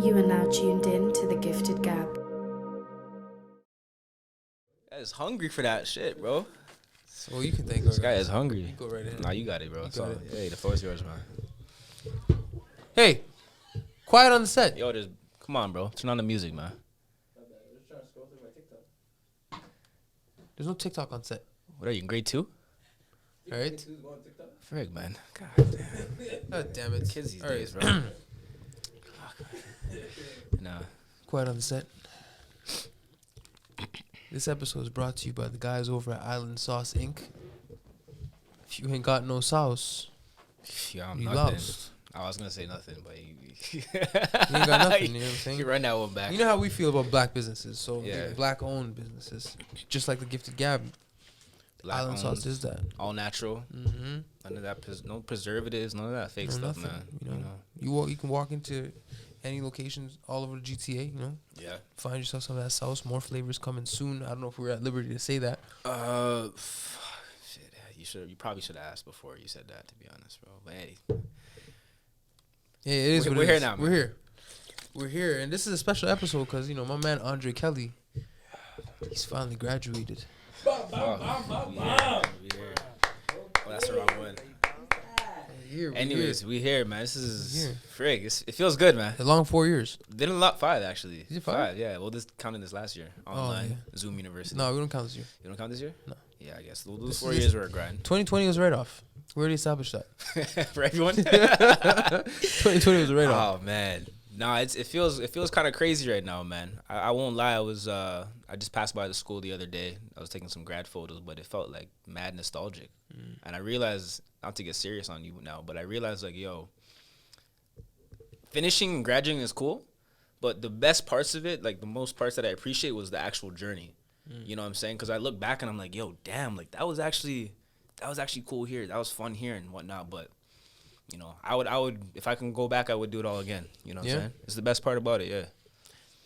You are now tuned in to the Gifted Gab. I was hungry for that shit, bro. So you can think. This guy is hungry. You go right ahead. Nah, you got it, bro. You got it. Hey, the floor is yours, man. Hey, quiet on the set. Yo, come on, bro. Turn on the music, man. There's no TikTok on set. What are you, in grade 2? All right. Frig, man. God damn. God damn it. Kids these All right. days, bro. Nah. Quiet on the set. This episode is brought to you by the guys over at Island Sauce Inc. If you ain't got no sauce, Yeah, I'm you nothing. lost. I was gonna say nothing, but you You ain't got nothing, you know what I'm saying? You run that one back. You know how we feel about black businesses, so Yeah. black-owned businesses, just like the Gifted Gab. Island Sauce is that. All natural. Mm-hmm. None of that. No preservatives. None of that fake No, stuff, nothing, man. You can walk into any locations all over the GTA, Yeah. find yourself some of that sauce. More flavors coming soon. I don't know if we're at liberty to say that. Shit. You probably should have asked before you said that, to be honest, bro. But hey. Yeah, it is. We're here now, We're man. here. We're here, and this is a special episode because my man Andre Kelly, he's finally graduated. We here. Oh, that's the wrong one. Anyways, we here, man. This is frig. It feels good, man. A long 4 years. Didn't lot 5 actually. Is it 5? Yeah. Well, this counted this last year online Zoom University. No, we don't count this year. You don't count this year? No. Yeah, I guess those 4 years were a grind 2020 was right off. We already established that. for everyone. 2020 was right off. Oh man, nah. It feels kind of crazy right now, man. I won't lie. I just passed by the school the other day. I was taking some grad photos, but it felt like mad nostalgic. And I realized, not to get serious on you now, but I realized like, yo, finishing and graduating is cool, but the best parts of it, like the most parts that I appreciate, was the actual journey. You know what I'm saying? Because I look back and I'm like, yo, damn, like that was actually cool here. That was fun here and whatnot. But I would if I can go back, I would do it all again. You know what I'm saying? It's the best part about it. Yeah.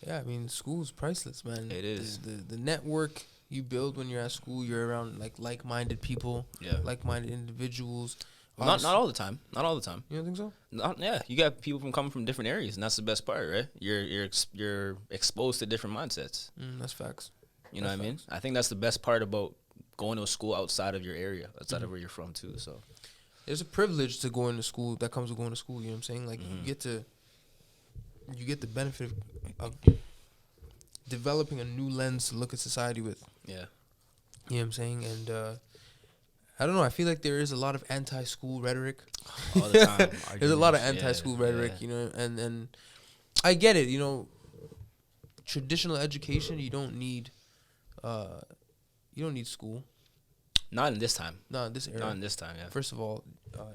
Yeah, I mean, school's priceless, man. It is. The network you build when you're at school, you're around like-minded people, like-minded individuals. Well, not all the time. Not all the time. You don't think so? Yeah, you got people coming from different areas, and that's the best part, right? You're exposed to different mindsets. That's facts. You know what I mean? I think that's the best part about going to a school outside of your area, outside of where you're from too. So there's a privilege to going to school that comes with going to school. You know what I'm saying? Like you get the benefit of developing a new lens to look at society with. Yeah. You know what I'm saying? And I don't know. I feel like there is a lot of anti-school rhetoric. All the time. There's a lot of anti-school rhetoric, and I get it. Traditional education, you don't need school. Not in this time. Not in this era. Not in this time, yeah. First of all,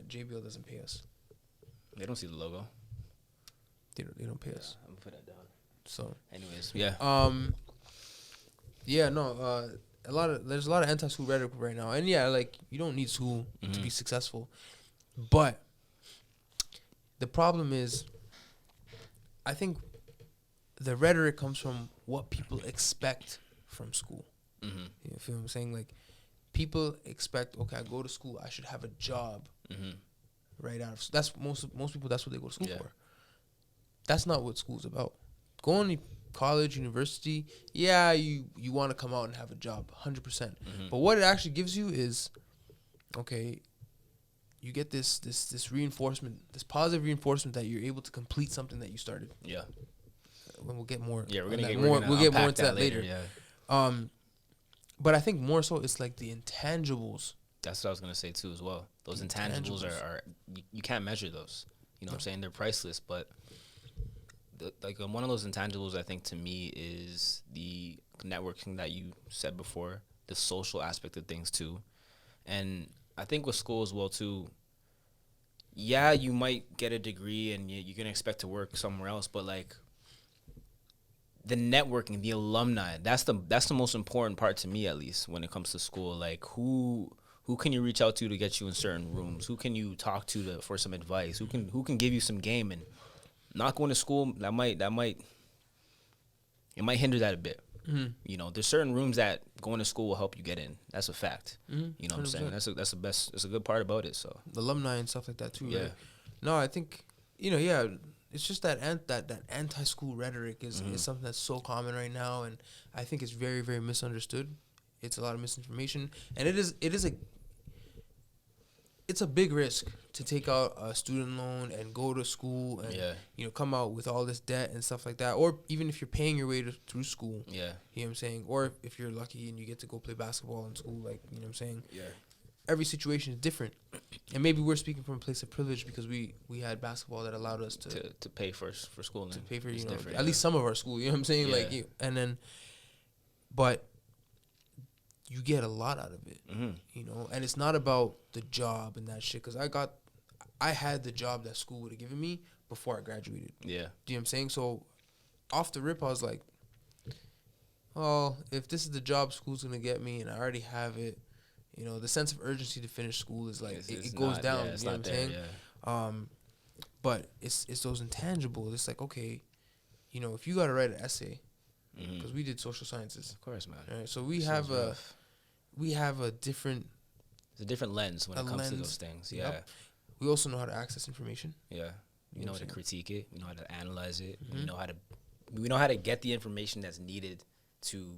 JBL doesn't pay us. They don't see the logo. They don't pay us. I'm gonna put that down. So, anyways, yeah. There's a lot of anti-school rhetoric right now, and you don't need school to be successful, but the problem is, I think the rhetoric comes from what people expect from school. You feel what I'm saying? Like, people expect, okay, I go to school, I should have a job right out of. That's most people. That's what they go to school for. That's not what school's about. Going to college, university, you want to come out and have a job, 100%. But what it actually gives you is, okay, you get this reinforcement, this positive reinforcement that you're able to complete something that you started. Yeah. We'll get more. Yeah, we'll get more into that later. Yeah. But I think more so it's like the intangibles. That's what I was gonna say too as well. Those intangibles are you can't measure those. You know what I'm saying? They're priceless, but one of those intangibles I think to me is the networking that you said before, the social aspect of things too. And I think with school as well too, you might get a degree and you're gonna expect to work somewhere else, but like the networking, the alumni, that's the most important part to me, at least when it comes to school. Like who can you reach out to get you in certain rooms? Who can you talk to for some advice? Who can give you some game? And not going to school, it might hinder that a bit. There's certain rooms that going to school will help you get in. That's a fact. You know what I'm saying? That's the best. That's a good part about it. So the alumni and stuff like that too. Yeah. Right? No, I think it's just that that anti-school rhetoric is something that's so common right now, and I think it's very, very misunderstood. It's a lot of misinformation, and it's a big risk to take out a student loan and go to school and come out with all this debt and stuff like that. Or even if you're paying your way through school, you know what I'm saying. Or if you're lucky and you get to go play basketball in school, like you know what I'm saying. Yeah. Every situation is different, and maybe we're speaking from a place of privilege because we had basketball that allowed us to pay for school, to pay for at least some of our school. You know what I'm saying? But you get a lot out of it, and it's not about the job and that shit. Because I had the job that school would have given me before I graduated. Yeah, do you know what I'm saying? So off the rip, I was like, oh, if this is the job school's gonna get me, and I already have it. The sense of urgency to finish school is like it goes down. You know what I'm saying? Yeah. But it's those intangibles. It's like, okay, if you got to write an essay, because we did social sciences, of course, man. Right? So we have a different. It's a different lens when it comes to those things. Yeah. Yep. We also know how to access information. Yeah. We know how to critique it. We know how to analyze it. We know how to get the information that's needed to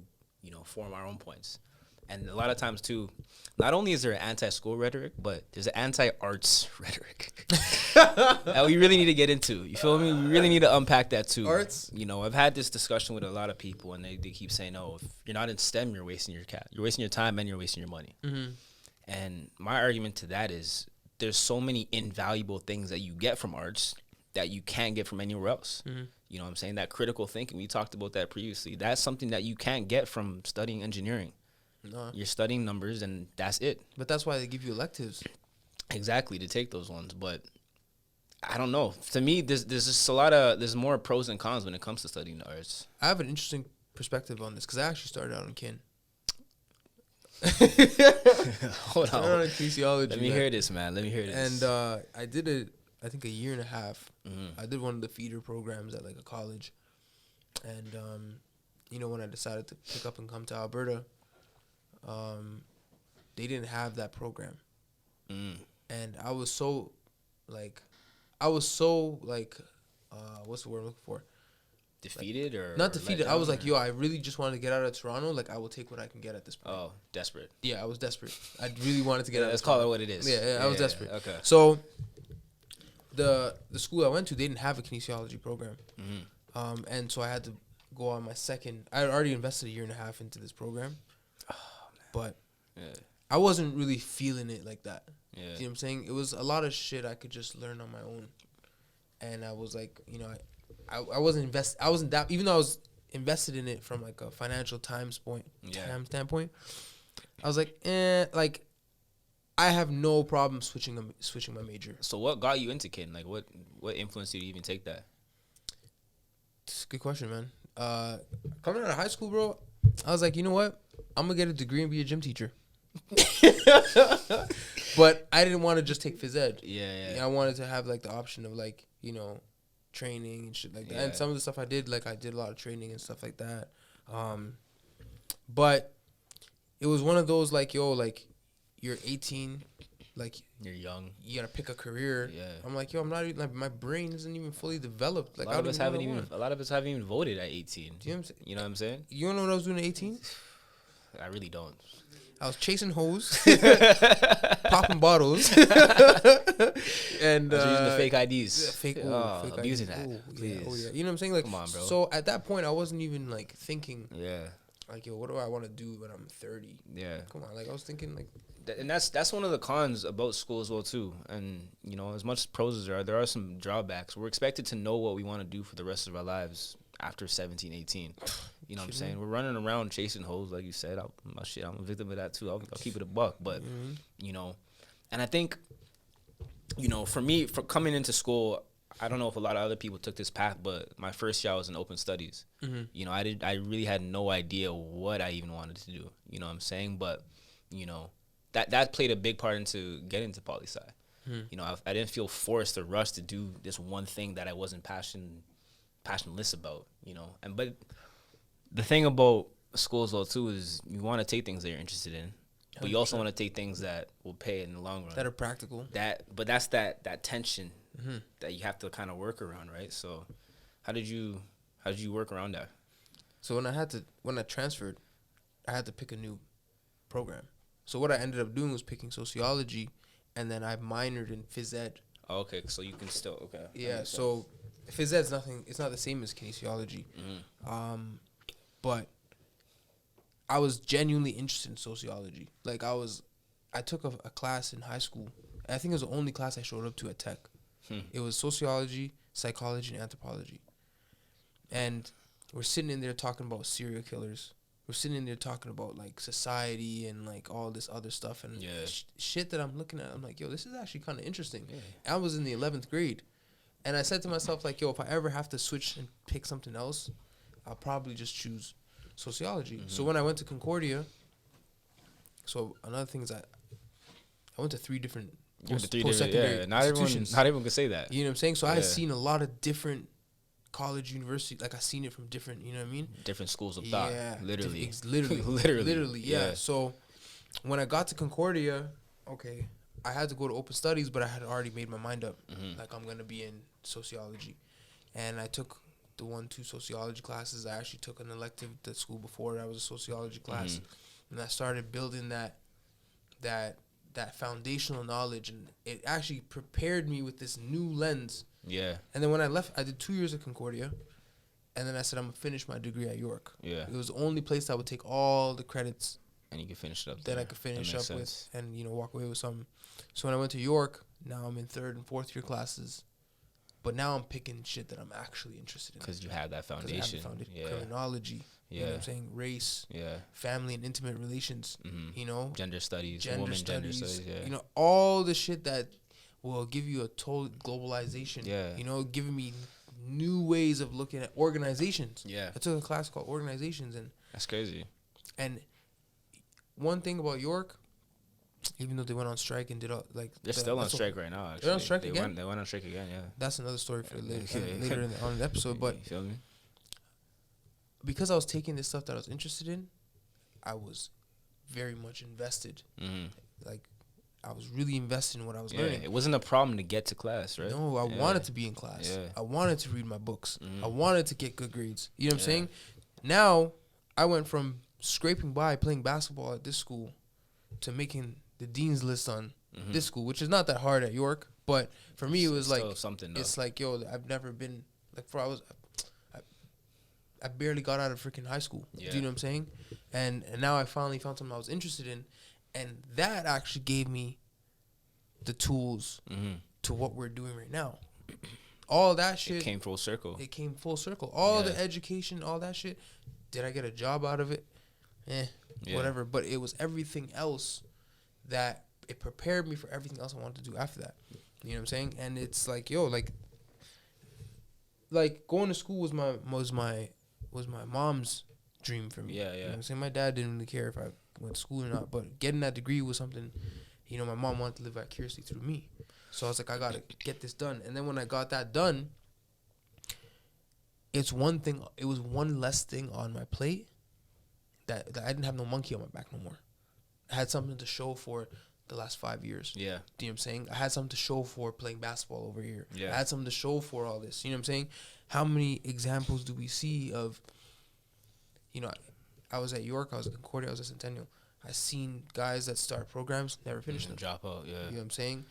form our own points. And a lot of times, too, not only is there an anti-school rhetoric, but there's an anti-arts rhetoric that we really need to get into. You feel me? We really need to unpack that, too. Arts? I've had this discussion with a lot of people, and they keep saying, oh, if you're not in STEM, you're wasting your time and you're wasting your money. Mm-hmm. And my argument to that is there's so many invaluable things that you get from arts that you can't get from anywhere else. Mm-hmm. You know what I'm saying? That critical thinking, we talked about that previously. That's something that you can't get from studying engineering. No. You're studying numbers, and that's it. But that's why they give you electives. Exactly, to take those ones. But I don't know. To me, there's just there's more pros and cons when it comes to studying the arts. I have an interesting perspective on this because I actually started out in kin. Hold on. Let me hear this, man. And I did it, I think, a year and a half. Mm-hmm. I did one of the feeder programs at like a college. And, when I decided to pick up and come to Alberta, they didn't have that program. And I was so what's the word I'm looking for? Defeated or not defeated. I was like, I really just wanted to get out of Toronto. Like, I will take what I can get at this point. Oh, desperate. Yeah, I was desperate. I really wanted to get out. Let's call it what it is. Yeah, I was desperate. Okay. So the school I went to, they didn't have a kinesiology program. Mm-hmm. And so I had to go on my second. I had already invested a year and a half into this program. But I wasn't really feeling it like that. Yeah. You know what I'm saying? It was a lot of shit I could just learn on my own. And I was like, I wasn't even though I was invested in it from like a financial time standpoint, I was like, I have no problem switching my major. So what got you into kin? Like what influenced you to even take that? It's a good question, man. Coming out of high school, bro, I was like, you know what? I'm going to get a degree and be a gym teacher. But I didn't want to just take phys ed. Yeah. I wanted to have like the option of like, training and shit like that. And some of the stuff I did a lot of training and stuff like that. But it was one of those you're 18, you're young. You gotta pick a career. Yeah. I'm like, I'm not even my brain isn't even fully developed. Like a lot of us haven't even voted at 18. You know what I'm saying? You don't know what I was doing at 18? I really don't. I was chasing hoes, popping bottles, and I was using the fake IDs. Fake abusing that. Please. Yeah. You know what I'm saying? Like, come on, bro. So at that point, I wasn't even thinking. Yeah. Like, what do I want to do when I'm 30? Yeah. Come on, I was thinking and that's one of the cons about school as well too. And as much pros as there are some drawbacks. We're expected to know what we want to do for the rest of our lives after 17, 18. You know what I'm saying? We're running around chasing hoes, like you said. I'm a victim of that too. I'll keep it a buck. But, and I think, for me, for coming into school, I don't know if a lot of other people took this path, but my first year I was in open studies. Mm-hmm. I really had no idea what I even wanted to do. You know what I'm saying? But, that played a big part into getting to poli-sci. Mm-hmm. I didn't feel forced or rushed to do this one thing that I wasn't passionless about, but the thing about school as well too is you want to take things that you're interested in, but you also want to take things that will pay in the long run, that are practical. But that's that tension that you have to kind of work around, right? So how did you work around that? So when I transferred, I had to pick a new program. So what I ended up doing was picking sociology, and then I minored in phys ed. Oh, okay, so you can still Yeah. So phys ed's nothing. It's not the same as kinesiology. But I was genuinely interested in sociology. Like I took a class in high school. I think it was the only class I showed up to at Tech. It was sociology, psychology, and anthropology. And we're sitting in there talking about serial killers. We're sitting in there talking about like society and like all this other stuff and shit that I'm looking at. I'm like, yo, this is actually kind of interesting. Yeah. I was in the 11th grade, and I said to myself, like, yo, if I ever have to switch and pick something else, I'll probably just choose sociology. So when I went to Concordia, so another thing is I went to 3 different post-secondary not institutions. everyone can say that. You know what I'm saying? So I had seen a lot of different college, university, like I seen it from different, you know what I mean? Different schools of thought, literally. Literally, yeah. So when I got to Concordia, okay, I had to go to open studies, but I had already made my mind up. Like, I'm going to be in sociology. And I took the 1-2 sociology classes. I actually took an elective at the school before that was a sociology class. And I started building that foundational knowledge, and it actually prepared me with this new lens. Yeah. And then when I left, I did 2 years at Concordia, and then I said I'm gonna finish my degree at York. Yeah. It was the only place that would take all the credits. And you could finish it up. That I could finish up with, and walk away with something. So when I went to York, now I'm in 3rd and 4th year classes, but now I'm picking shit that I'm actually interested in. Because you have that foundation. Criminology. You know what I'm saying? Race. Family and intimate relations. Gender studies. Gender studies. All the shit that will give you a total globalization. Giving me new ways of looking at organizations. I took a class called organizations, and that's crazy. And one thing about York, even though they went on strike and did all like they're still on strike right now. Actually, they're on strike again. They went on strike again. Yeah, that's another story for later on the episode. But you feel me? Because I was taking this stuff that I was interested in, I was very much invested. Like, I was really invested in what I was learning. It wasn't a problem to get to class, right? No, I wanted to be in class. I wanted to read my books. I wanted to get good grades. You know what I'm saying? Now, I went from scraping by playing basketball at this school to making the dean's list on this school, which is not that hard at York. But for me, it was like something. It's like, yo, I've never been like I barely got out of freaking high school. Do you know what I'm saying? And now I finally found something I was interested in, and that actually gave me the tools to what we're doing right now. All that shit. It came full circle. All the education, all that shit. Did I get a job out of it? Whatever. But it was everything else that it prepared me for everything else I wanted to do after that. You know what I'm saying? And it's like, yo, like going to school was my mom's dream for me. You know what I'm saying? My dad didn't really care if I went to school or not, but getting that degree was something, my mom wanted to live vicariously through me. So I was like, I got to get this done. And then when I got that done, it was one less thing on my plate that I didn't have no monkey on my back no more. I had something to show for the last 5 years. Yeah. Do you know what I'm saying? I had something to show for playing basketball over here. Yeah. I had something to show for all this. You know what I'm saying? How many examples do we see of, I was at York, I was at Concordia, I was at Centennial. I seen guys that start programs, never finish them. Drop out, You know what I'm saying?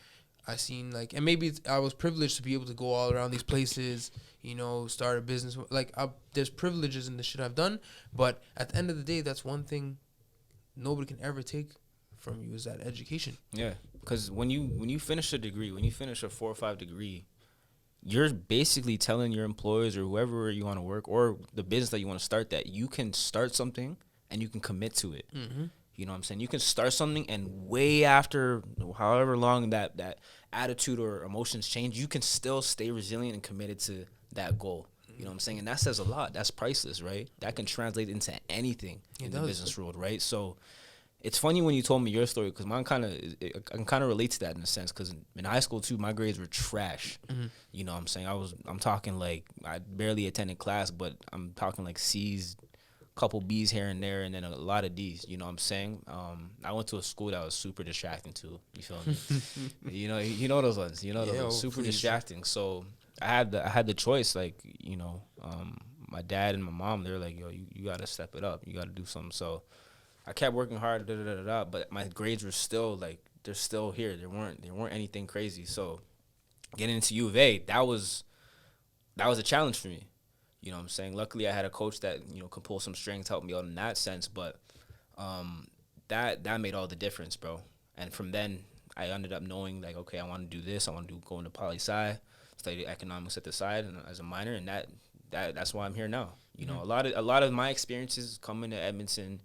I seen and maybe I was privileged to be able to go all around these places, start a business. There's privileges in the shit I've done, but at the end of the day, that's one thing nobody can ever take from you is that education. Yeah, because when you finish a degree, when you finish a 4 or 5 degree, you're basically telling your employers or whoever you want to work or the business that you want to start that you can start something and you can commit to it. You know what I'm saying? You can start something and way after however long that attitude or emotions change, you can still stay resilient and committed to that goal. You know what I'm saying? And that says a lot. That's priceless, right? That can translate into anything in the business world, right? So it's funny when you told me your story because mine I can kind of relate to that in a sense because in high school too, my grades were trash. You know what I'm saying? I'm talking like I barely attended class, but I'm talking like C's, couple B's here and there, and then a lot of D's. You know what I'm saying? I went to a school that was super distracting too. You feel me? you know those ones. You know those ones, super distracting. So I had the choice. Like, my dad and my mom, they're like, yo, you gotta step it up. You gotta do something. So I kept working hard. But my grades were still like, they're still here. They weren't anything crazy. So getting into U of A, that was a challenge for me. You know what I'm saying? Luckily, I had a coach that, could pull some strings, help me out in that sense. But that made all the difference, bro. And from then, I ended up knowing, like, okay, I want to do this. I want to go into poli-sci, study economics at the side and as a minor, and that's why I'm here now. You know, a lot of my experiences coming to Edmonton,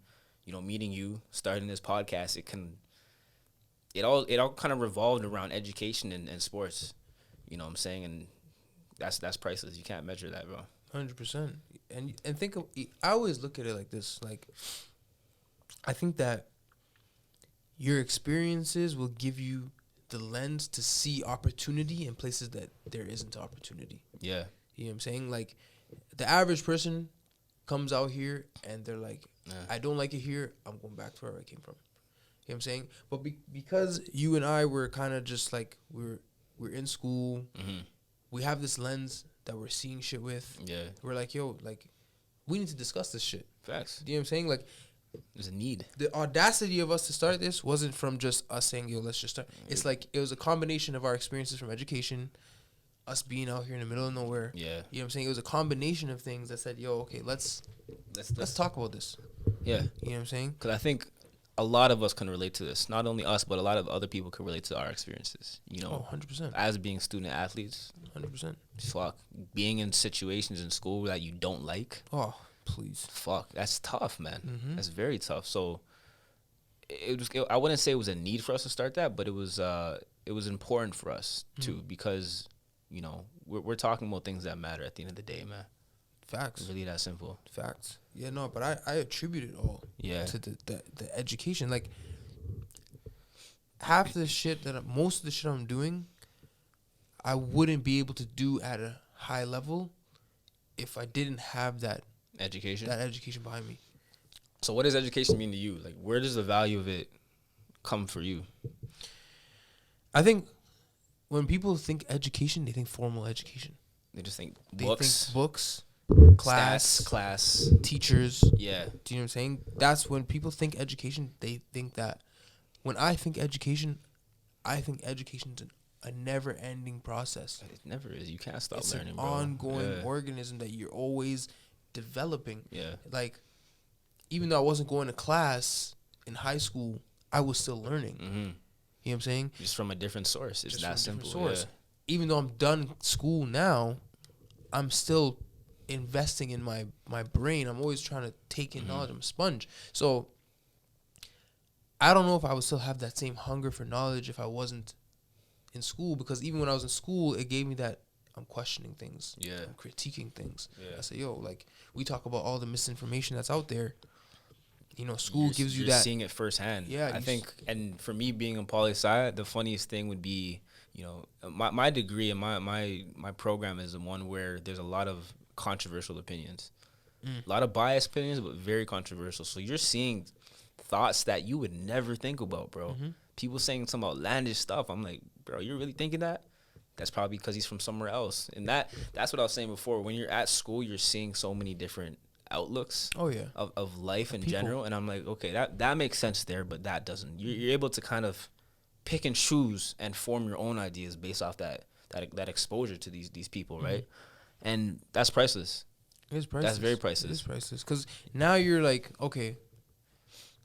meeting you, starting this podcast, it all kind of revolved around education and sports. You know what I'm saying? And that's priceless. You can't measure that, bro. 100%. And think of, I always look at it like this. Like, I think that your experiences will give you the lens to see opportunity in places that there isn't opportunity. Yeah. You know what I'm saying? Like, the average person comes out here and they're like, I don't like it here. I'm going back to where I came from. You know what I'm saying? But because you and I were kind of just like, we're in school. Mm-hmm. We have this lens that we're seeing shit with. Yeah. We're like, yo, like, we need to discuss this shit. Facts. You know what I'm saying? Like, there's a need. The audacity of us to start this wasn't from just us saying, yo, let's just start. It's like, it was a combination of our experiences from education, us being out here in the middle of nowhere. Yeah. You know what I'm saying? It was a combination of things that said, yo, okay, let's talk about this. Yeah. You know what I'm saying? Because I think a lot of us can relate to this. Not only us, but a lot of other people can relate to our experiences. 100%. As being student athletes. 100%. Fuck. Being in situations in school that you don't like. Oh, please. Fuck. That's tough, man. Mm-hmm. That's very tough. So I wouldn't say it was a need for us to start that, but it was important for us too, because we're talking about things that matter at the end of the day, man. Facts. It's really that simple. Facts. Yeah, no, but I attribute it all to the education. Like, half the shit most of the shit I'm doing, I wouldn't be able to do at a high level if I didn't have that education behind me. So what does education mean to you? Like, where does the value of it come for you? I think when people think education, they think formal education. They just think books. Class, teachers. Yeah. Do you know what I'm saying? That's when people think education, they think that. When I think education, I think education's a never-ending process. It never is. You can't stop learning, bro. It's an ongoing organism that you're always developing. Yeah. Like, even though I wasn't going to class in high school, I was still learning. Mm-hmm. You know what I'm saying? Just from a different source. It's that simple. Yeah. Even though I'm done school now, I'm still investing in my brain. I'm always trying to take in knowledge. I'm a sponge. So I don't know if I would still have that same hunger for knowledge if I wasn't in school, because even when I was in school, it gave me that I'm questioning things. Yeah. I'm critiquing things. Yeah. I say, yo, like, we talk about all the misinformation that's out there. School gives you that. Seeing it firsthand. Yeah. I think, and for me being in poli-sci, the funniest thing would be, my degree and my program is the one where there's a lot of controversial opinions. A lot of biased opinions, but very controversial. So you're seeing thoughts that you would never think about, bro. Mm-hmm. People saying some outlandish stuff. I'm like, bro, you're really thinking that? That's probably because he's from somewhere else. And that's what I was saying before. When you're at school, you're seeing so many different outlooks of life in general. And I'm like, okay, that makes sense there, but that doesn't. You're able to kind of pick and choose and form your own ideas based off that exposure to these people, right? And that's priceless. It's priceless. That's very priceless. It's priceless. Because now you're like, okay,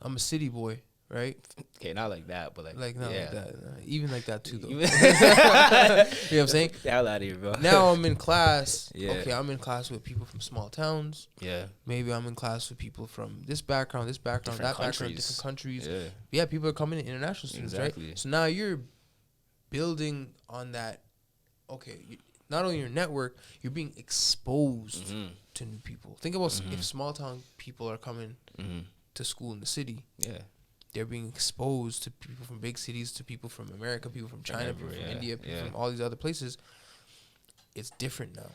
I'm a city boy, right? Okay, not like that, but like not like that. Even like that too, though. You know what I'm saying? Get the hell out of here, bro. Now I'm in class. Yeah. Okay, I'm in class with people from small towns. Yeah. Maybe I'm in class with people from this background, different that background, different countries. Yeah, people are coming in, international students, exactly. Right? So now you're building on that. Okay, not only your network, you're being exposed to new people. Think about if small town people are coming to school in the city. Yeah. They're being exposed to people from big cities, to people from America, people from China, people from India, people from all these other places. It's different now.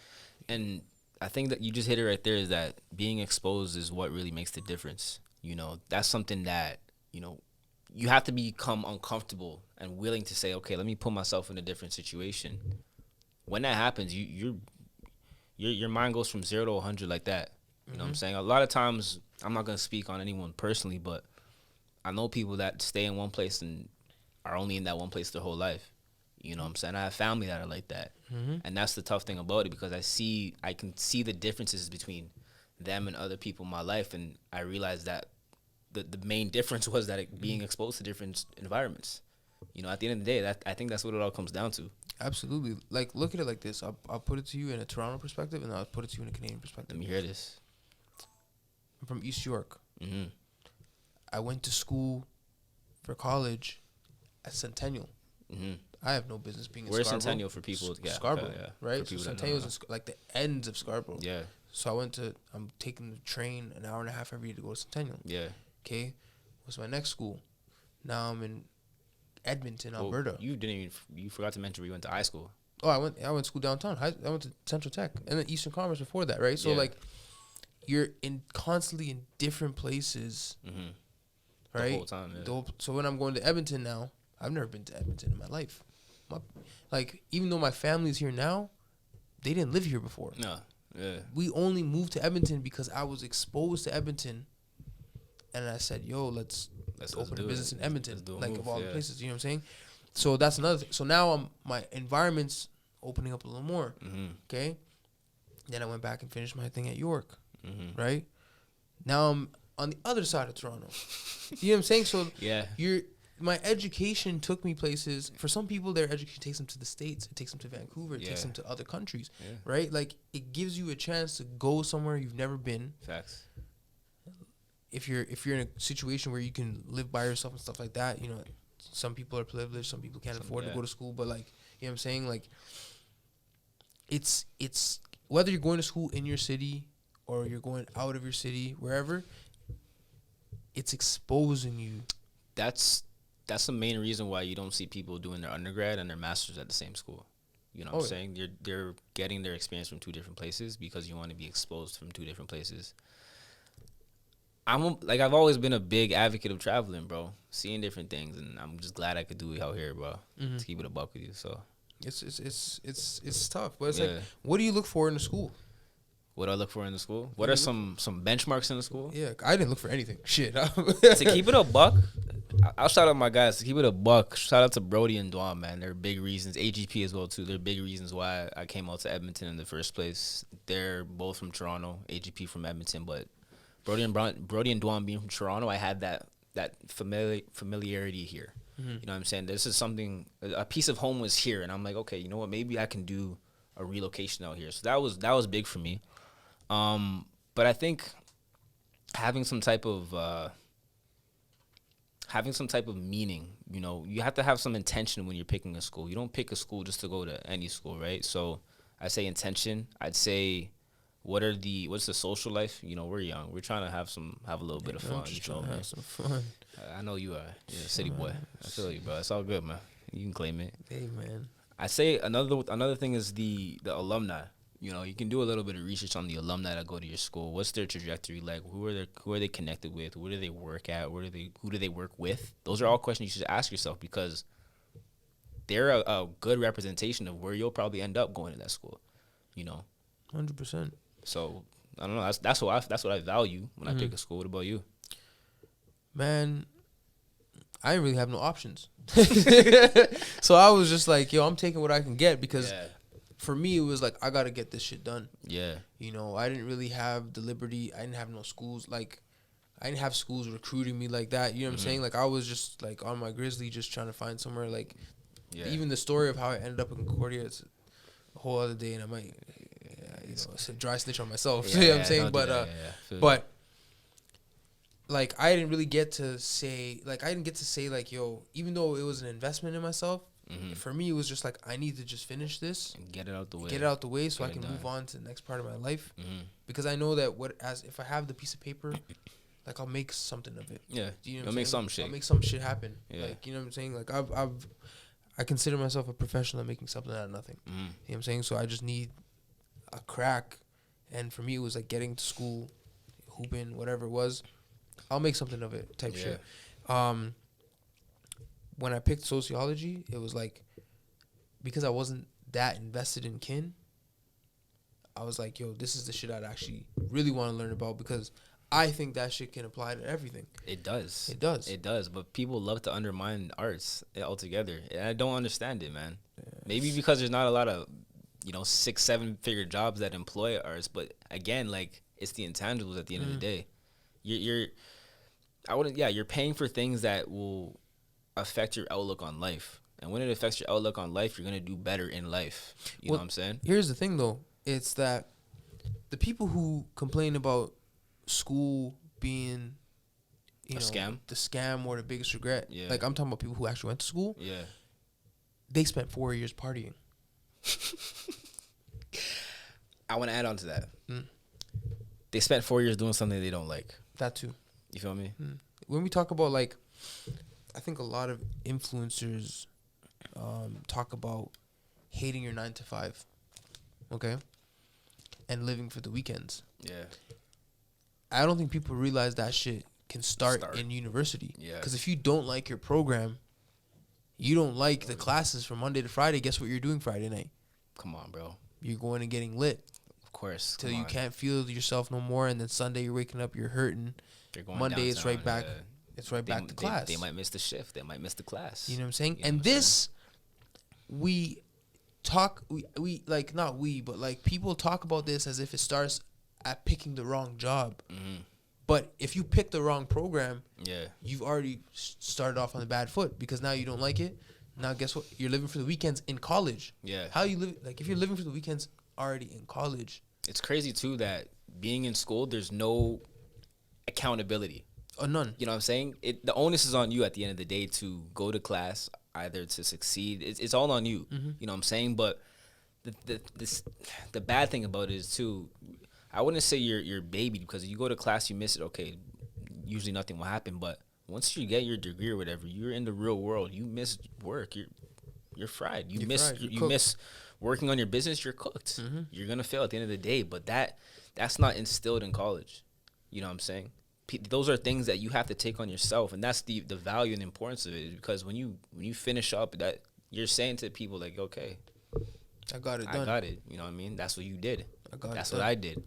And I think that you just hit it right there, is that being exposed is what really makes the difference. You know, that's something that, you know, you have to become uncomfortable and willing to say, okay, let me put myself in a different situation. When that happens, your mind goes from 0 to 100 like that. You know what I'm saying? A lot of times, I'm not going to speak on anyone personally, but I know people that stay in one place and are only in that one place their whole life. You know what I'm saying? I have family that are like that. And that's the tough thing about it, because I can see the differences between them and other people in my life, and I realized that the main difference was that being exposed to different environments. You know, at the end of the day, I think that's what it all comes down to. Absolutely. Like, look at it like this. I'll put it to you in a Toronto perspective, and I'll put it to you in a Canadian perspective. Let me hear this. I'm from East York. I went to school for college at Centennial. I have no business being in Scarborough. Where's Centennial for people? Scarborough, right? So Centennial is like the ends of Scarborough. Yeah. So I'm taking the train an hour and a half every day to go to Centennial. Yeah. Okay. What's my next school? Now I'm in Edmonton, Alberta. You forgot to mention where you went to high school. Oh, I went to school downtown. I went to Central Tech and then Eastern Commerce before that, right? So like, you're constantly in different places, right? The whole time. Yeah. So when I'm going to Edmonton now, I've never been to Edmonton in my life. Like, even though my family's here now, they didn't live here before. No. Yeah. We only moved to Edmonton because I was exposed to Edmonton, and I said, "Yo, let's open a business in Edmonton." Like, of all the places, you know what I'm saying? So that's another thing. So now my environment's opening up a little more. Okay. Then I went back and finished my thing at York. Right. Now I'm on the other side of Toronto. You know what I'm saying? So my education took me places. For some people, their education takes them to the States. It takes them to Vancouver. It takes them to other countries. Right. Like, it gives you a chance to go somewhere you've never been. Facts. If you're in a situation where you can live by yourself and stuff like that, you know, some people are privileged, some people can't afford to go to school, but, like, you know what I'm saying? Like, it's whether you're going to school in your city or you're going out of your city, wherever, it's exposing you. That's the main reason why you don't see people doing their undergrad and their masters at the same school. You know what I'm saying? They're getting their experience from two different places because you want to be exposed from two different places. I've always been a big advocate of traveling, bro, seeing different things, and I'm just glad I could do it out here, bro. To keep it a buck with you, so it's tough, but it's like, what do you look for in the school? What do I look for in the school? What are some benchmarks in the school? Yeah, I didn't look for anything. Shit. To keep it a buck, I'll shout out my guys. To keep it a buck, shout out to Brody and Dwan, man. They're big reasons. AGP as well, too. They're big reasons why I came out to Edmonton in the first place. They're both from Toronto, AGP from Edmonton, but Brody and Dwan being from Toronto, I had that familiarity here. You know what I'm saying? This is something, a piece of home was here, and I'm like, okay, you know what? Maybe I can do a relocation out here. So that was big for me. But I think having some type of meaning, you know, you have to have some intention when you're picking a school. You don't pick a school just to go to any school, right? So I say intention. I'd say, what's the social life? You know, we're young. We're trying to have a little bit of fun. Just trying to have some fun. I know you are. You're a city boy. I feel you, bro. It's all good, man. You can claim it. Hey, man. I say another thing is the alumni. You know, you can do a little bit of research on the alumni that go to your school. What's their trajectory like? Who are they connected with? Where do they work at? Who do they work with? Those are all questions you should ask yourself, because they're a good representation of where you'll probably end up going to that school. You know, 100%. So I don't know. That's what I value when I pick a school. What about you? Man, I didn't really have no options. So I was just like, yo, I'm taking what I can get, because for me, it was like, I got to get this shit done. Yeah. You know, I didn't really have the liberty. I didn't have no schools. Like, I didn't have schools recruiting me like that. You know what I'm saying? Like, I was just, like, on my Grizzly, just trying to find somewhere. Like, even the story of how I ended up in Concordia, it's a whole other day, and I might, it's a dry snitch on myself. You know what I'm saying? But, like, I didn't really get to say, like, yo, even though it was an investment in myself, for me, it was just like, I need to just finish this. And get it out the way. Get it out the way so I can move on to the next part of my life. Because I know that if I have the piece of paper, like, I'll make something of it. Yeah. You know what I'm saying? I'll make some shit happen. Yeah. Like, you know what I'm saying? Like, I consider myself a professional at making something out of nothing. You know what I'm saying? So I just need a crack And for me, it was like getting to school, hooping, whatever it was. I'll make something of it type shit. When I picked sociology, it was like, because I wasn't that invested in kin, I was like, yo, this is the shit I'd actually really want to learn about, because I think that shit can apply to everything. It does. It does. It does. But people love to undermine arts altogether. And I don't understand it, man. Maybe because there's not a lot of, 6-7 figure jobs that employ arts. But again, like, it's the intangibles at the end of the day. You're paying for things that will affect your outlook on life. And when it affects your outlook on life, you're going to do better in life. You know what I'm saying? Here's the thing, though. It's that the people who complain about school being, a scam, the scam or the biggest regret. Yeah. Like, I'm talking about people who actually went to school. Yeah. They spent 4 years partying. I want to add on to that. They spent 4 years doing something they don't like. That too. You feel me? When we talk about, like, I think a lot of influencers talk about hating your 9 to 5. Okay? And living for the weekends. Yeah. I don't think people realize that shit can start in university. Yeah. Because if you don't like your program, you don't like the classes from Monday to Friday, guess what you're doing Friday night? Come on, bro. You're going and getting lit. Of course. Till you can't feel yourself no more, and then Sunday you're waking up, you're hurting. You're going Monday downtown, it's right back. Yeah. It's right back to class. They might miss the shift. They might miss the class. You know what I'm saying? You know and this, we talk, we like, not we, but like people talk about this as if it starts at picking the wrong job. But if you pick the wrong program, you've already started off on the bad foot, because now you don't like it. Now guess what? You're living for the weekends in college. Yeah. How you live? Like, if you're living for the weekends already in college. It's crazy too that being in school, there's no accountability. None. You know what I'm saying? The onus is on you at the end of the day to go to class, either to succeed. It's all on you. You know what I'm saying? But the bad thing about it is too, I wouldn't say you're baby, because if you go to class, you miss it. Okay, usually nothing will happen. But once you get your degree or whatever, you're in the real world. You miss work. You're fried. You miss working on your business. You're cooked. You're gonna fail at the end of the day. But that's not instilled in college. You know what I'm saying? Those are things that you have to take on yourself, and that's the value and importance of it. Because when you finish up, that you're saying to people like, okay, I got it done. I got it. You know what I mean? That's what you did. That's what I did.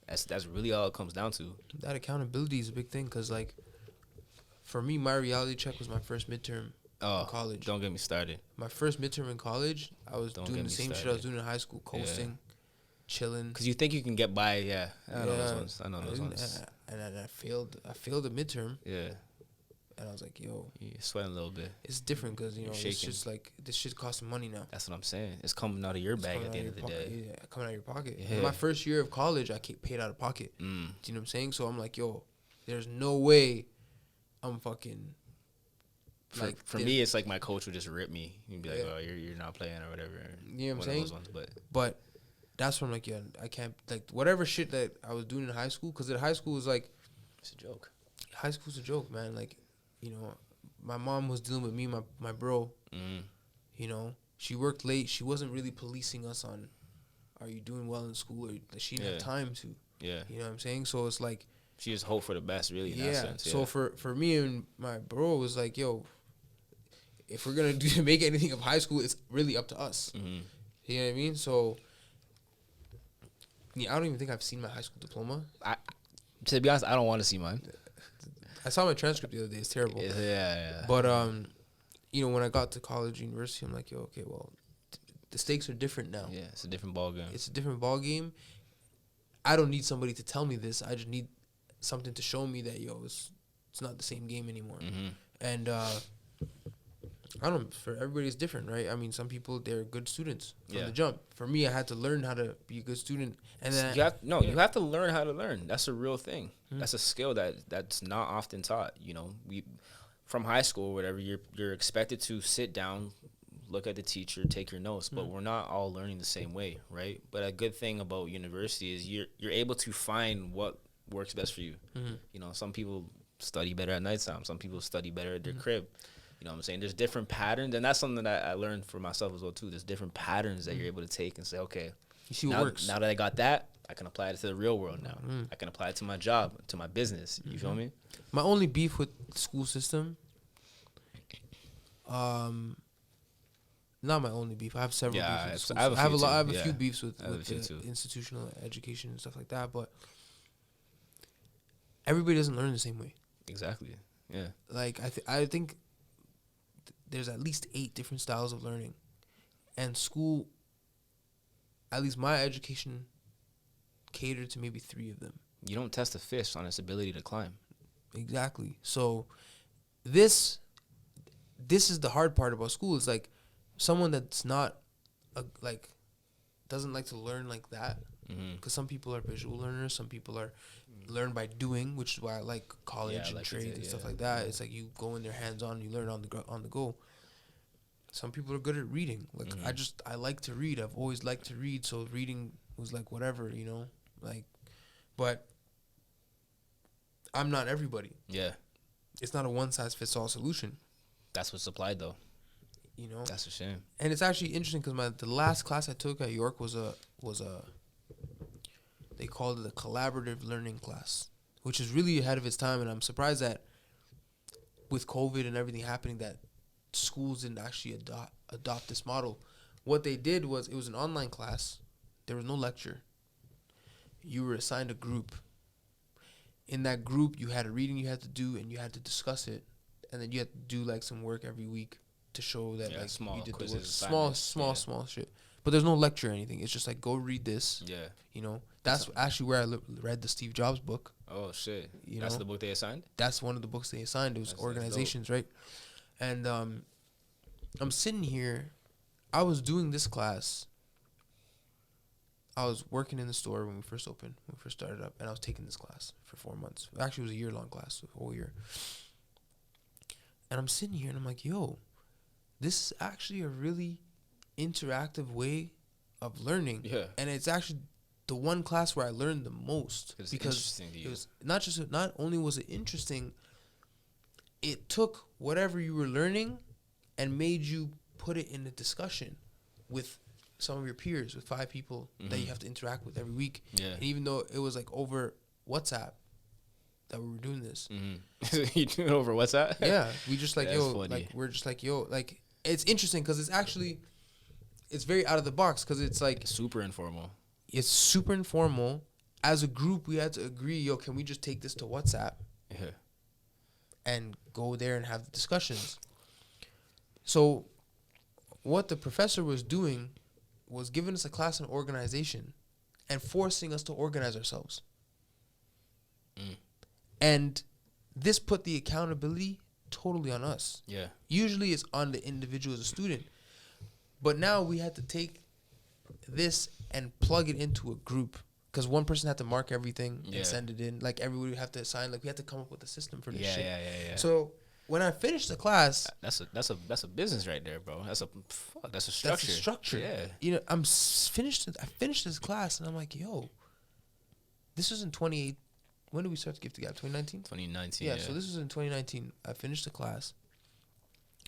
That's really all it comes down to. That accountability is a big thing, because like, for me, my reality check was my first midterm in college. Don't get me started. My first midterm in college, I was doing the same shit I was doing in high school, coasting, chilling. Because you think you can get by, I know those ones. I know those ones. And I failed the midterm. Yeah. And I was like, yo. You're sweating a little bit. It's different, because, it's just like, this shit costs money now. That's what I'm saying. It's coming out of your bag at the end of the day. Yeah, coming out of your pocket. Yeah. In my first year of college, I paid out of pocket. Do you know what I'm saying? So I'm like, yo, there's no way I'm fucking... For me, it's like my coach would just rip me. He'd be like, oh, you're not playing or whatever. You know what I'm saying? Those ones, but that's when I'm like, yeah, I can't, like, whatever shit that I was doing in high school, because at high school was like... It's a joke. High school's a joke, man. Like, my mom was dealing with me, my bro. She worked late. She wasn't really policing us on, are you doing well in school? Or she didn't have time to. Yeah. You know what I'm saying? So it's like... She just hope for the best, really, in that sense. So for me and my bro, it was like, yo, if we're going to make anything of high school, it's really up to us. You know what I mean? So, I don't even think I've seen my high school diploma. To be honest, I don't want to see mine. I saw my transcript the other day. It's terrible. Yeah. But, when I got to college, university, I'm like, yo, okay, well, the stakes are different now. Yeah, it's a different ball game. It's a different ball game. I don't need somebody to tell me this. I just need something to show me that, yo, it's not the same game anymore. And I don't know, for everybody it's different, right? I mean, some people, they're good students from the jump. For me, I had to learn how to be a good student. And then you have to learn how to learn. That's a real thing. That's a skill that's not often taught. From high school or whatever, you're expected to sit down, look at the teacher, take your notes, but we're not all learning the same way, right? But a good thing about university is you're able to find what works best for you. Some people study better at nighttime. Some people study better at their crib. You know what I'm saying? There's different patterns, and that's something that I learned for myself as well, too. There's different patterns that you're able to take and say, okay, you see what works. Now that I got that, I can apply it to the real world now. I can apply it to my job, to my business. You feel me? My only beef with the school system, not my only beef. I have several beefs with the school system. I have a few beefs with the institutional education and stuff like that, but everybody doesn't learn the same way. Exactly. Yeah. Like I think there's at least 8 different styles of learning, and school, at least my education, catered to maybe 3 of them. You don't test a fish on its ability to climb. Exactly. So this is the hard part about school. It's like someone that's not doesn't like to learn like that, because some people are visual learners, some people are learn by doing, which is why I like college and trades and stuff like that. It's like you go in there hands on, you learn on the go. Some people are good at reading. Like I like to read. I've always liked to read, so reading was like whatever, like, but I'm not everybody. Yeah. It's not a one size fits all solution. That's what's applied though. That's a shame. And it's actually interesting because the last class I took at York was a they called it a collaborative learning class, which is really ahead of its time. And I'm surprised that with COVID and everything happening, that schools didn't actually adopt this model. What they did was, it was an online class. There was no lecture. You were assigned a group. In that group, you had a reading you had to do, and you had to discuss it. And then you had to do like some work every week to show that like small you did quizzes, the work. Small shit. But there's no lecture or anything. It's just like, go read this. Yeah. That's actually where I read the Steve Jobs book. Oh shit. That's the book they assigned? That's one of the books they assigned. It was Organizations, right? And I'm sitting here. I was doing this class. I was working in the store when we first started up, and I was taking this class for 4 months. Actually, it was a year-long class, a whole year. And I'm sitting here, and I'm like, yo, this is actually a really interactive way of learning. Yeah. And it's actually the one class where I learned the most. Because it was not only was it interesting, it took whatever you were learning and made you put it in a discussion with some of your peers, with 5 people that you have to interact with every week. Yeah. And even though it was like over WhatsApp that we were doing this. You doing it over WhatsApp? Yeah. We just like, we're just like, like, it's interesting because it's very out of the box, because it's like super informal. It's super informal. As a group, we had to agree, can we just take this to WhatsApp? Yeah. And go there and have the discussions. So what the professor was doing was giving us a class on organization and forcing us to organize ourselves. And this put the accountability totally on us. Yeah. Usually it's on the individual as a student. But now we had to take this and plug it into a group, because one person had to mark everything and send it in. Like, everybody would have to assign. Like, we had to come up with a system for this shit. Yeah. So when I finished the class, that's a business right there, bro. That's a structure. That's a structure. Yeah. I finished this class, and I'm like, yo, this was in 2018. When did we start the Gifted Gab? 2019? 2019. Yeah, so this was in 2019. I finished the class.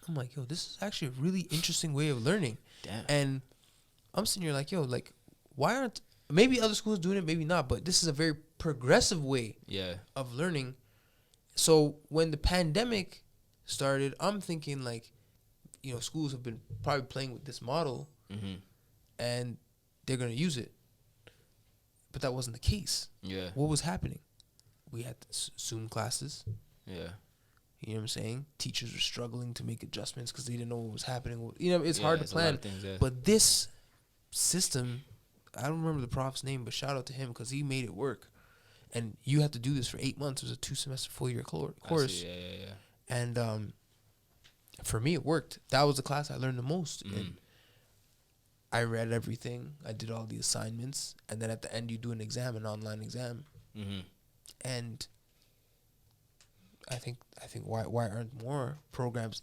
I'm like, yo, this is actually a really interesting way of learning. Damn. And I'm sitting here like, yo, like, why aren't maybe other schools doing it, maybe not, but this is a very progressive way of learning. So when the pandemic started, I'm thinking like, schools have been probably playing with this model, and they're going to use it. But that wasn't the case. Yeah. What was happening? We had Zoom classes. Yeah. You know what I'm saying? Teachers were struggling to make adjustments because they didn't know what was happening. It's hard to plan. But this system, I don't remember the prof's name, but shout out to him because he made it work. And you had to do this for 8 months. It was a 2-semester full-year course. Yeah. And for me, it worked. That was the class I learned the most. And I read everything. I did all the assignments. And then at the end, you do an online exam. And I think why aren't more programs?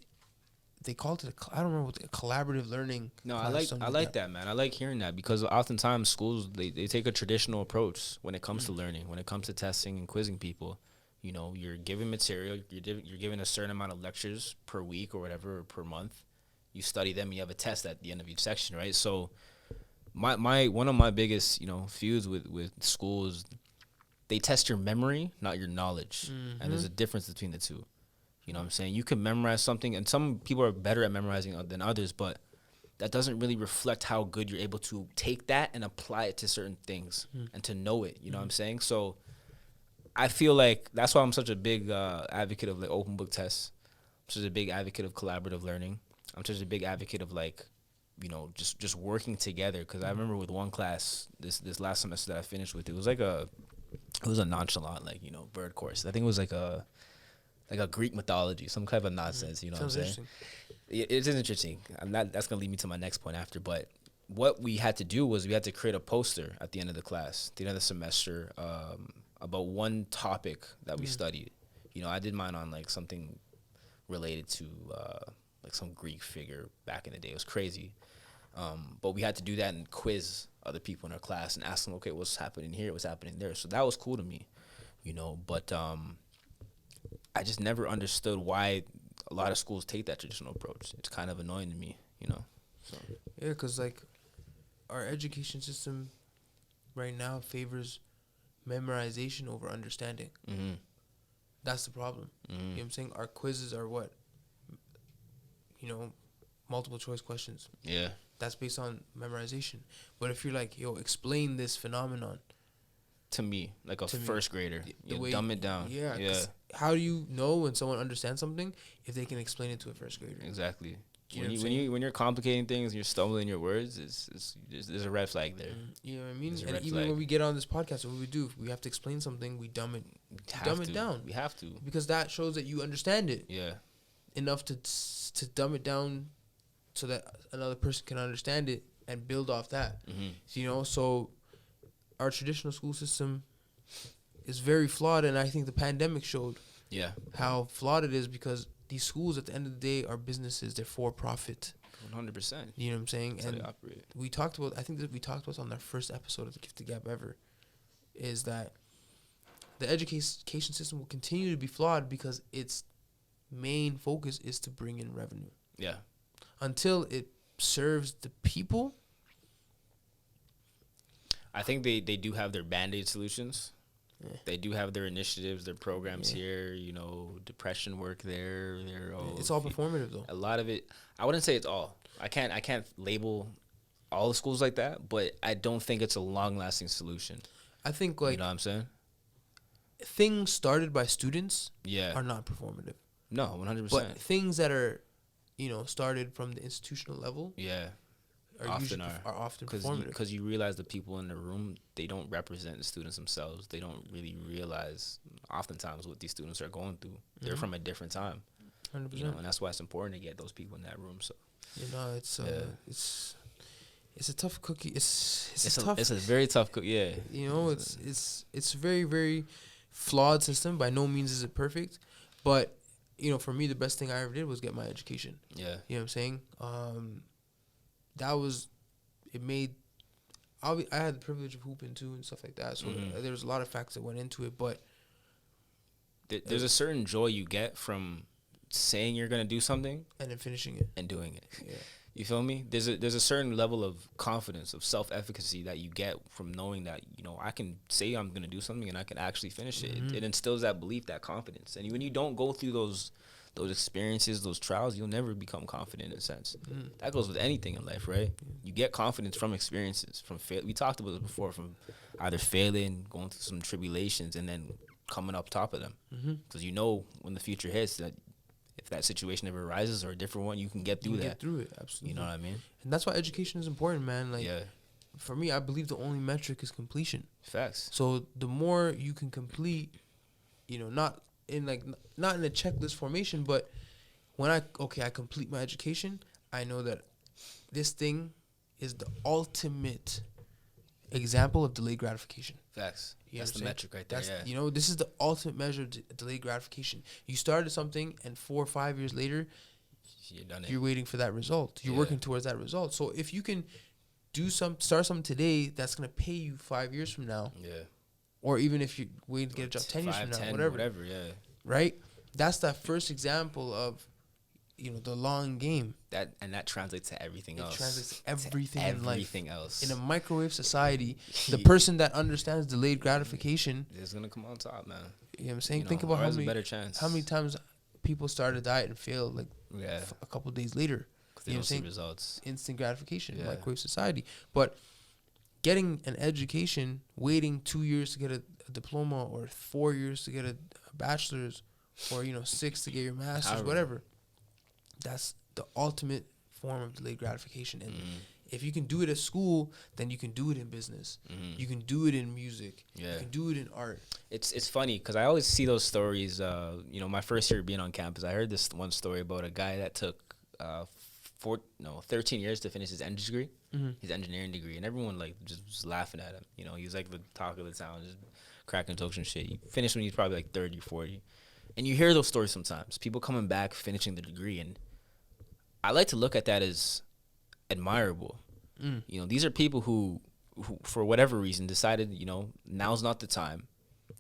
They called it I don't remember what collaborative learning. No, I like that, man. I like hearing that, because oftentimes schools they take a traditional approach when it comes to learning, when it comes to testing and quizzing people. You're given material, you're given a certain amount of lectures per week or whatever, or per month. You study them, you have a test at the end of each section, right? So my one of my biggest, feuds with schools, they test your memory, not your knowledge. And there's a difference between the two. You know what I'm saying? You can memorize something, and some people are better at memorizing than others, but that doesn't really reflect how good you're able to take that and apply it to certain things and to know it. You know what I'm saying? So I feel like that's why I'm such a big advocate of like open book tests. I'm such a big advocate of collaborative learning. I'm such a big advocate of like, just working together. Because I remember with one class this last semester that I finished with, it was a nonchalant bird course. I think it was like a Greek mythology, some kind of nonsense. You know Sounds what I'm saying? It is interesting. That's gonna lead me to my next point after. But what we had to do was we had to create a poster at the end of the class, the end of the semester, about one topic that we studied. I did mine on like something related to like some Greek figure back in the day. It was crazy. But we had to do that and quiz other people in our class and ask them, okay, what's happening here? What's happening there? So that was cool to me, but I just never understood why a lot of schools take that traditional approach. It's kind of annoying to me, So. Yeah, because like our education system right now favors memorization over understanding. That's the problem. You know what I'm saying? Our quizzes are what? Multiple choice questions. Yeah. That's based on memorization. But if you're like, explain this phenomenon. To me, like first grader. Dumb it down. Yeah. How do you know when someone understands something if they can explain it to a first grader? Exactly. When you're complicating things and you're stumbling your words, there's a red flag there. You know what I mean? And even when we get on this podcast, what we do, if we have to explain something, we dumb it down. We have to. Because that shows that you understand it. Yeah. Enough to dumb it down so that another person can understand it and build off that. So our traditional school system is very flawed, and I think the pandemic showed how flawed it is, because these schools at the end of the day are businesses. They're for profit. 100%. You know what I'm saying? That's how they operate. We talked about, I think that we talked about on our first episode of the Gifted Gab ever, is that the education system will continue to be flawed because its main focus is to bring in revenue. Yeah. Until it serves the people. I think they do have their Band-Aid solutions. Yeah. They do have their initiatives, their programs here, depression work there. It's all performative though. A lot of it, I wouldn't say it's all. I can't label all the schools like that, but I don't think it's a long-lasting solution. I think like, you know what I'm saying? Things started by students are not performative. No, 100%. But things that are, started from the institutional level, are often performative. Because you realize the people in the room, they don't represent the students themselves. They don't really realize oftentimes what these students are going through. They're from a different time. 100%. And that's why it's important to get those people in that room. So it's a tough cookie. It's a very tough cookie. Yeah. It's a very, very flawed system. By no means is it perfect, but for me, the best thing I ever did was get my education. Yeah. You know what I'm saying? I had the privilege of hooping too and stuff like that. So there was a lot of facts that went into it, but there's a certain joy you get from saying you're gonna do something and then finishing it and doing it. Yeah. You feel me? There's a certain level of confidence, of self-efficacy that you get from knowing that, I can say I'm going to do something and I can actually finish it. It instills that belief, that confidence. And when you don't go through those experiences, those trials, you'll never become confident in a sense. That goes with anything in life, right? You get confidence from experiences, we talked about this before, from either failing, going through some tribulations, and then coming up top of them. Because when the future hits that if that situation ever arises or a different one, you can get through that. Get through it, absolutely. You know what I mean? And that's why education is important, man. Like, for me, I believe the only metric is completion. Facts. So the more you can complete, not in a checklist formation, but when I complete my education, I know that this thing is the ultimate example of delayed gratification. Facts. That's the metric right there. This is the ultimate measure of delayed gratification. You started something, and 4 or 5 years later, you're waiting for that result. You're working towards that result. So if you can start something today that's gonna pay you 5 years from now, or even if you wait to get a job 10 years from now, whatever, yeah. Right? That's that first example of the long game. That translates to everything else. It translates to everything in life. Everything else. In a microwave society, the person that understands delayed gratification is gonna come on top, man. You know what I'm saying? Think about how many times people start a diet and fail like a couple of days later. You know what I'm saying? Results. Instant gratification, microwave society. But getting an education, waiting 2 years to get a diploma or 4 years to get a bachelor's or 6 to get your master's, whatever. That's the ultimate form of delayed gratification. And if you can do it at school, then you can do it in business. You can do it in music. You can do it in art. It's funny because I always see those stories. My first year being on campus, I heard this one story about a guy that took 13 years to finish his his engineering degree, and everyone just was laughing at him. He was like the talk of the town, just cracking jokes and shit. He finished when he was probably like 30, 40. And you hear those stories sometimes. People coming back, finishing the degree, and I like to look at that as admirable. These are people who for whatever reason decided, now's not the time,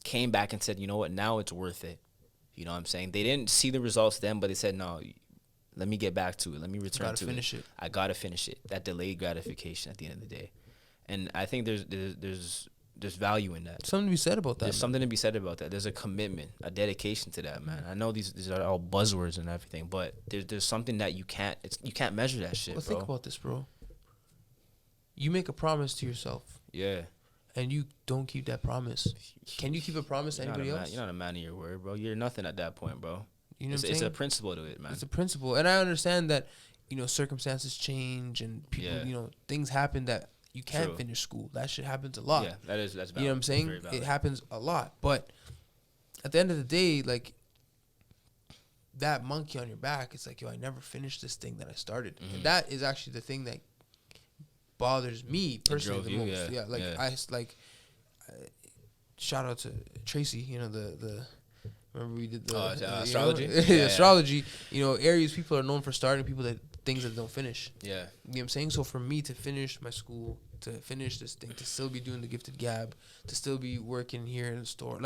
came back and said, you know what, now it's worth it. You know what I'm saying? They didn't see the results then, but they said, no, let me get back to it. Let me return to it. I got to finish it. That delayed gratification at the end of the day. And I think there's value in that. Something to be said about that. There's something to be said about that. There's a commitment, a dedication to that, man. I know these are all buzzwords and everything, but there's something that you can't measure that shit, bro. Think about this, bro. You make a promise to yourself. Yeah. And you don't keep that promise. Can you keep a promise to anybody else? You're not a man of your word, bro. You're nothing at that point, bro. You know it's a principle to it, man. It's a principle. And I understand that, circumstances change and people, things happen that you can't finish school. That shit happens a lot. Yeah, that's valid. You know what I'm saying? It happens a lot. But at the end of the day, that monkey on your back, it's like, I never finished this thing that I started. And that is actually the thing that bothers me personally the most. Shout out to Tracy, remember we did the astrology? Astrology. Aries people are known for starting things that don't finish. Yeah. You know what I'm saying? So for me to finish my school, to finish this thing, to still be doing the Gifted Gab, to still be working here in the store,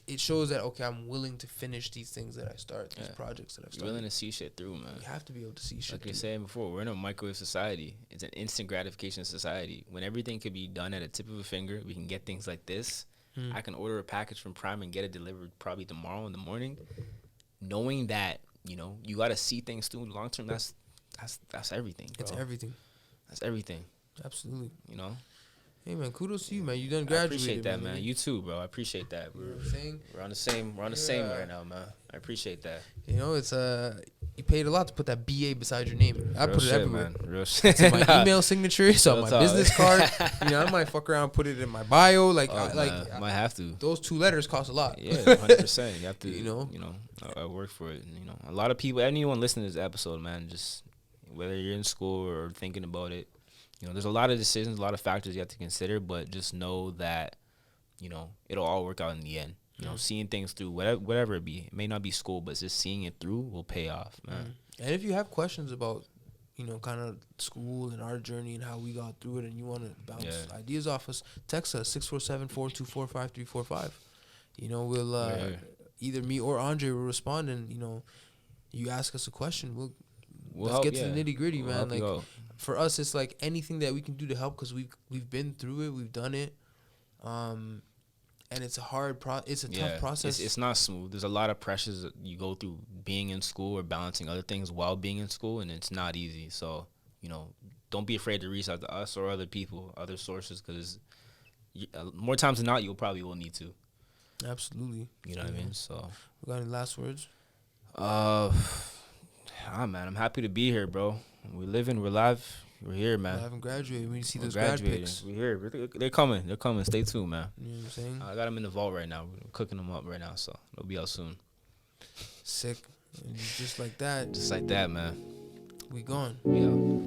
it shows that, okay, I'm willing to finish these things that I start, these projects that I've started. You're willing to see shit through, man. You have to be able to see shit through. Like you're saying before, we're in a microwave society. It's an instant gratification society. When everything could be done at a tip of a finger, we can get things like this. I can order a package from Prime and get it delivered probably tomorrow in the morning. Knowing that, you got to see things through long term, that's everything, bro. It's everything. That's everything. Absolutely. Hey man, kudos to you, man. You done graduated. I appreciate that, man. You too, bro. I appreciate that. We're on the same right now, man. I appreciate that. It's you paid a lot to put that BA beside your name. I put it everywhere. Man. Real shit. It's in my email signature. It's on my business card. I might fuck around, put it in my bio. I might have to. Those 2 letters cost a lot. Yeah, 100%. You have to. I work for it. A lot of people, anyone listening to this episode, man, just whether you're in school or thinking about it, there's a lot of decisions, a lot of factors you have to consider, but just know that, it'll all work out in the end. Seeing things through, whatever it be. It may not be school, but just seeing it through will pay off, man. And if you have questions about, kind of school and our journey and how we got through it and you want to bounce ideas off us, text us, 647-424-5345. We'll, either me or Andre will respond and, you ask us a question, let's get to the nitty gritty, man. For us, it's like anything that we can do to help because we've been through it, we've done it, and it's a hard it's a tough process. It's not smooth. There's a lot of pressures that you go through being in school or balancing other things while being in school, and it's not easy. So don't be afraid to reach out to us or other people, other sources, because more times than not, you'll probably will need to. Absolutely. You know what I mean? So, we got any last words? Man, I'm happy to be here, bro. We're living, we're live, we're here, man. I haven't graduated. We need to see those grad pics. We're here. They're coming. Stay tuned, man. You know what I'm saying? I got them in the vault right now. We're cooking them up right now, so they'll be out soon. Sick. And just like that. Just like that, man. We gone. We out.